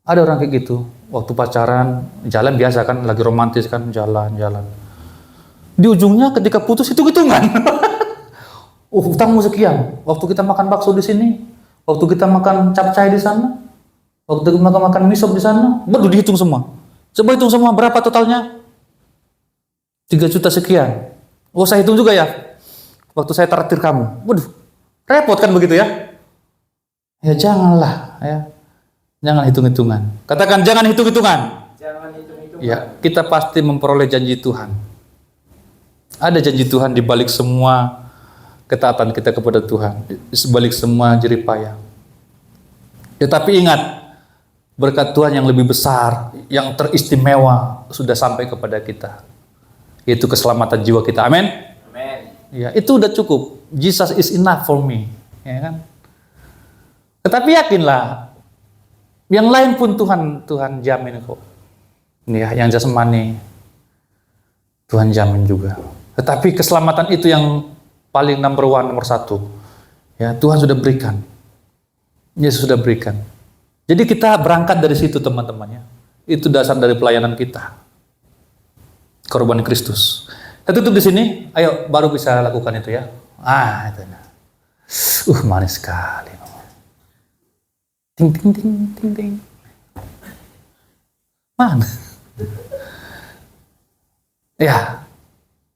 Ada orang kayak gitu. Waktu pacaran, jalan biasa kan, lagi romantis kan, jalan-jalan. Di ujungnya ketika putus hitung-hitungan. Utangmu sekian. Waktu kita makan bakso di sini, waktu kita makan capcay di sana, waktu kita makan mie sop di sana, baru dihitung semua. Coba hitung semua berapa totalnya? 3 juta sekian. Oh, saya hitung juga ya. Waktu saya traktir kamu. Waduh, repot kan begitu ya? Ya janganlah, ya. Jangan hitung-hitungan. Katakan jangan hitung-hitungan. Jangan hitung-hitungan. Ya, kita pasti memperoleh janji Tuhan. Ada janji Tuhan di balik semua ketaatan kita kepada Tuhan, di balik semua jerih payah. Tetapi ingat, berkat Tuhan yang lebih besar, yang teristimewa sudah sampai kepada kita, yaitu keselamatan jiwa kita. Amin. Amin. Ya, itu udah cukup. Jesus is enough for me, ya kan? Tetapi yakinlah, yang lain pun Tuhan jamin kok. Ya, yang jasmani Tuhan jamin juga. Tetapi keselamatan itu yang paling nomor 1. Ya, Tuhan sudah berikan. Yesus sudah berikan. Jadi kita berangkat dari situ teman-temannya. Itu dasar dari pelayanan kita. Korban Kristus. Kita tutup di sini. Ayo, baru bisa lakukan itu ya. Itu. Manis sekali. Ting ting ting ting ting. Mana? Ya.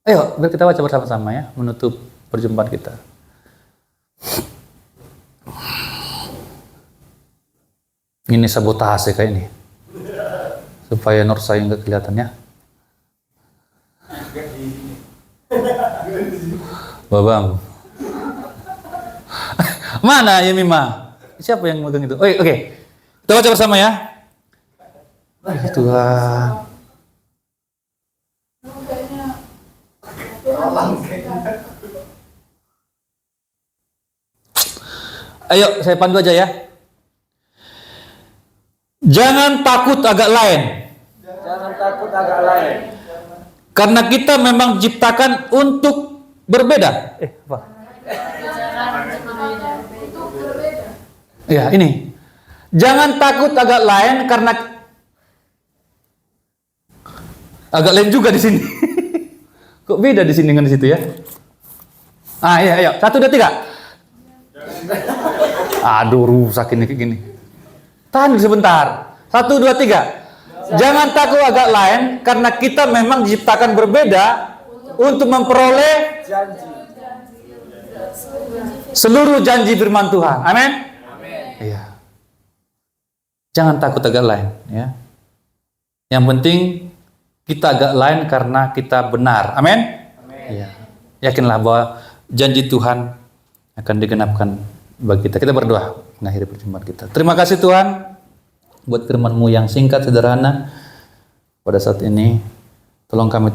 Ayo, biar kita baca bersama-sama ya, menutup perjumpaan kita. Ini sabotase kayak ini. Supaya Nur saya nggak kelihatan ya. Babang. Mana ya Mima? Siapa yang megang itu? Oke. Kita baca bersama ya. Tuhan. Ayo, saya pandu aja ya. Jangan takut agak lain. Jangan takut agak lain. Karena kita memang diciptakan untuk berbeda. Apa? Ya, ini. Jangan takut agak lain karena agak lain juga di sini. Kok beda di sini dengan di situ ya? Iya, ayo. 1, 2, 3. Aduh, rusak ini kayak gini. Tahan sebentar. 1, 2, 3. Jangan takut agak lain karena kita memang diciptakan berbeda untuk memperoleh Janji. seluruh janji firman Tuhan. Amin. Iya. Jangan takut agak lain ya. Yang penting kita agak lain karena kita benar. Amin. Iya. Yakinlah bahwa janji Tuhan akan digenapkan bagi kita. Kita berdoa mengakhiri perjumpaan kita. Terima kasih Tuhan buat firman-Mu yang singkat sederhana pada saat ini. Tolong kami